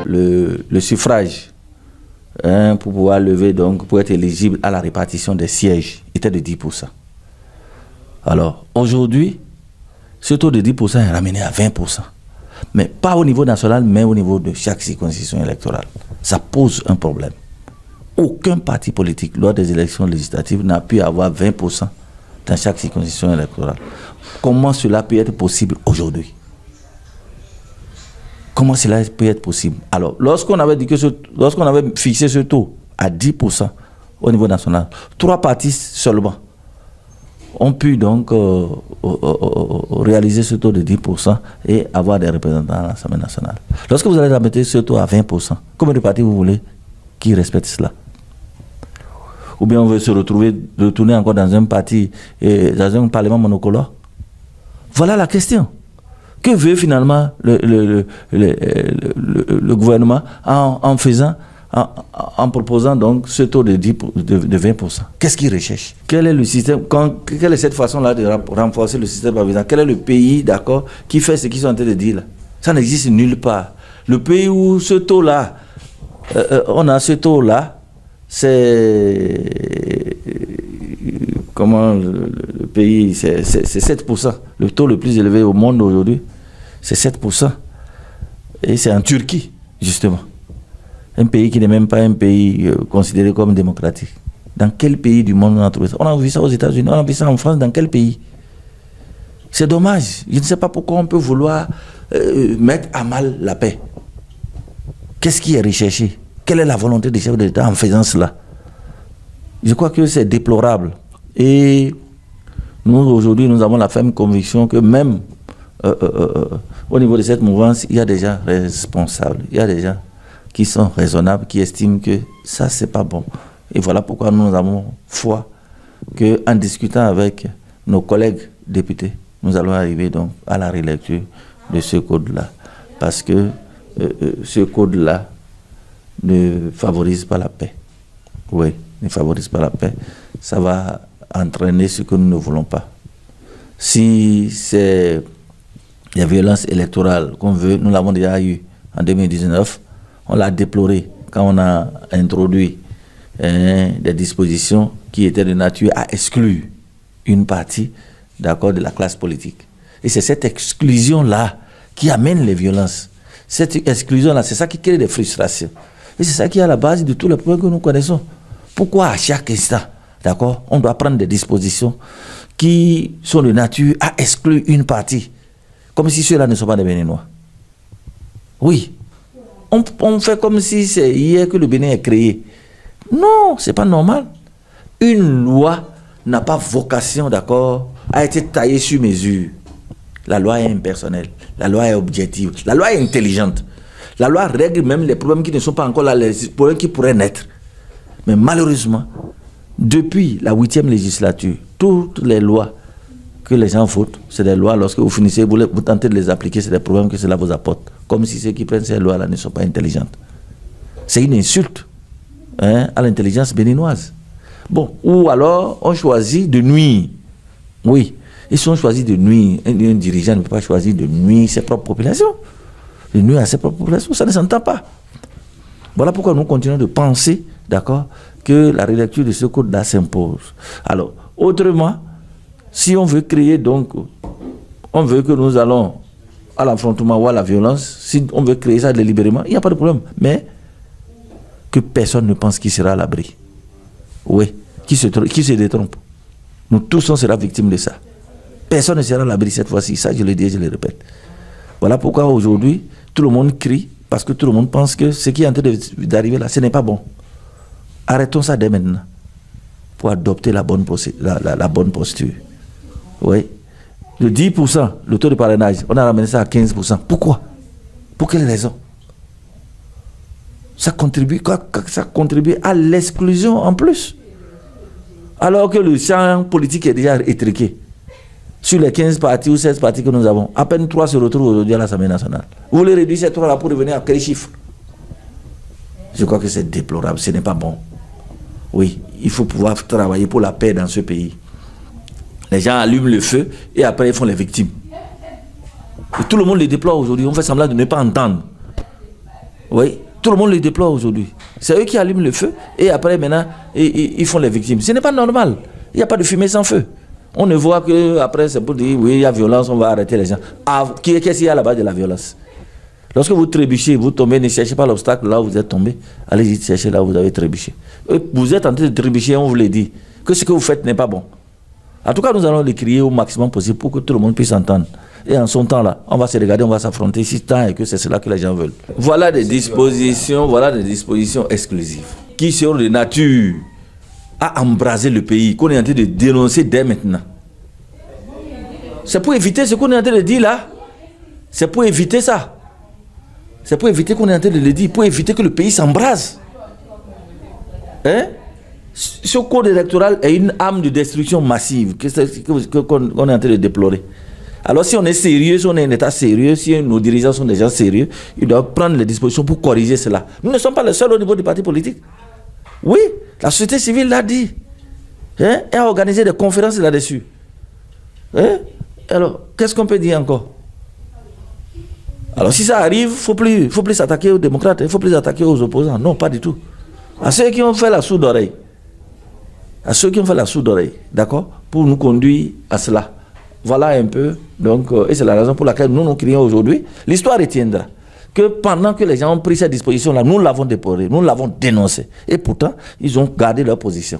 le suffrage pour pouvoir lever, donc pour être éligible à la répartition des sièges était de 10%. Alors aujourd'hui, ce taux de 10% est ramené à 20%. Mais pas au niveau national, mais au niveau de chaque circonscription électorale. Ça pose un problème. Aucun parti politique, lors des élections législatives, n'a pu avoir 20% dans chaque circonscription électorale. Comment cela peut être possible aujourd'hui? Comment cela peut être possible? Alors, lorsqu'on avait fixé ce taux à 10% au niveau national, 3 partis seulement ont pu donc réaliser ce taux de 10% et avoir des représentants à l'Assemblée nationale. Lorsque vous allez remettre ce taux à 20%, combien de partis vous voulez qui respectent cela? Ou bien on veut se retourner encore dans un parti, dans un parlement monocolore? Voilà la question. Que veut finalement le gouvernement en proposant donc ce taux de 20%? Qu'est-ce qu'il recherche? Quel est le système, quelle est cette façon-là de renforcer le système partisan? Quel est le pays, d'accord, qui fait ce qu'ils sont en train de dire là? Ça n'existe nulle part. Le pays où ce taux-là, on a ce taux-là, c'est... Comment le pays, c'est 7%. Le taux le plus élevé au monde aujourd'hui, c'est 7%. Et c'est en Turquie, justement. Un pays qui n'est même pas un pays considéré comme démocratique. Dans quel pays du monde on a trouvé ça? On a vu ça aux États-Unis, on a vu ça en France, dans quel pays? C'est dommage. Je ne sais pas pourquoi on peut vouloir mettre à mal la paix. Qu'est-ce qui est recherché? Quelle est la volonté des chefs d'État en faisant cela? Je crois que c'est déplorable. Et nous, aujourd'hui, nous avons la ferme conviction que même au niveau de cette mouvance, il y a des gens responsables, il y a des gens qui sont raisonnables, qui estiment que ça, c'est pas bon. Et voilà pourquoi nous avons foi qu'en discutant avec nos collègues députés, nous allons arriver donc à la relecture de ce code-là. Parce que ce code-là ne favorise pas la paix. Oui, ne favorise pas la paix. Ça va entraîner ce que nous ne voulons pas. Si c'est la violence électorale qu'on veut, nous l'avons déjà eu en 2019, on l'a déploré quand on a introduit des dispositions qui étaient de nature à exclure une partie, d'accord, de la classe politique. Et c'est cette exclusion-là qui amène les violences. Cette exclusion-là, c'est ça qui crée des frustrations. Et c'est ça qui est à la base de tous les problèmes que nous connaissons. Pourquoi à chaque instant, d'accord, on doit prendre des dispositions qui sont de nature à exclure une partie, comme si ceux-là ne sont pas des Béninois? Oui. On fait comme si c'est hier que le Bénin est créé. Non, c'est pas normal. Une loi n'a pas vocation, d'accord, à être taillée sur mesure. La loi est impersonnelle, la loi est objective, la loi est intelligente. La loi règle même les problèmes qui ne sont pas encore là, les problèmes qui pourraient naître. Mais malheureusement, depuis la 8e législature, toutes les lois que les gens votent, c'est des lois, lorsque vous finissez, vous tentez de les appliquer, c'est des problèmes que cela vous apporte. Comme si ceux qui prennent ces lois-là ne sont pas intelligentes. C'est une insulte à l'intelligence béninoise. Bon, ou alors on choisit de nuire. Oui, ils sont choisis de nuire. Un dirigeant ne peut pas choisir de nuire ses propres populations. De nuire à ses propres populations, ça ne s'entend pas. Voilà pourquoi nous continuons de penser, d'accord, que la relecture de ce code-là s'impose. Alors, autrement, si on veut créer donc, on veut que nous allons à l'affrontement ou à la violence, si on veut créer ça délibérément, il n'y a pas de problème. Mais que personne ne pense qu'il sera à l'abri. Oui, qui se détrompe. Nous tous, on sera victimes de ça. Personne ne sera à l'abri cette fois-ci. Ça, je le dis et je le répète. Voilà pourquoi aujourd'hui, tout le monde crie, parce que tout le monde pense que ce qui est en train d'arriver là, ce n'est pas bon. Arrêtons ça dès maintenant pour adopter la bonne posture. Oui. De 10%, le taux de parrainage, on a ramené ça à 15%. Pourquoi? Pour quelle raison? Ça contribue à l'exclusion en plus. Alors que le champ politique est déjà étriqué. Sur les 15 partis ou 16 partis que nous avons, à peine 3 se retrouvent aujourd'hui à l'Assemblée nationale. Vous voulez réduire ces 3-là pour revenir à quel chiffre? Je crois que c'est déplorable, ce n'est pas bon. Oui, il faut pouvoir travailler pour la paix dans ce pays. Les gens allument le feu et après ils font les victimes. Et tout le monde les déplore aujourd'hui, on fait semblant de ne pas entendre. Oui, tout le monde les déplore aujourd'hui. C'est eux qui allument le feu et après, maintenant, ils font les victimes. Ce n'est pas normal. Il n'y a pas de fumée sans feu. On ne voit qu'après, c'est pour dire, oui, il y a violence, on va arrêter les gens. Ah, qu'est-ce qu'il y a là-bas de la violence? Lorsque vous trébuchez, vous tombez, ne cherchez pas l'obstacle là où vous êtes tombé. Allez-y chercher là où vous avez trébuché. Vous êtes en train de trébucher, on vous le dit, que ce que vous faites n'est pas bon. En tout cas, nous allons le crier au maximum possible pour que tout le monde puisse entendre. Et en son temps là, on va se regarder, on va s'affronter si tant et que c'est cela que les gens veulent. Voilà des dispositions exclusives qui sont de nature à embraser le pays, qu'on est en train de dénoncer dès maintenant. C'est pour éviter ce qu'on est en train de dire là. C'est pour éviter ça. C'est pour éviter qu'on est en train de le dire, pour éviter que le pays s'embrase. Hein? Ce code électoral est une arme de destruction massive qu'on est en train de déplorer. Alors si on est sérieux, si on est un État sérieux, si nos dirigeants sont des gens sérieux, ils doivent prendre les dispositions pour corriger cela. Nous ne sommes pas les seuls au niveau du parti politique. Oui, la société civile l'a dit. Hein? Et a organisé des conférences là-dessus. Hein? Alors, qu'est-ce qu'on peut dire encore? Alors si ça arrive, il ne faut plus s'attaquer aux démocrates, il ne faut plus s'attaquer aux opposants. Non, pas du tout. À ceux qui ont fait la sourde oreille. À ceux qui ont fait la sourde oreille, d'accord? Pour nous conduire à cela. Voilà un peu, donc, et c'est la raison pour laquelle nous crions aujourd'hui. L'histoire retiendra que pendant que les gens ont pris cette disposition-là, nous l'avons déploré, nous l'avons dénoncé. Et pourtant, ils ont gardé leur position.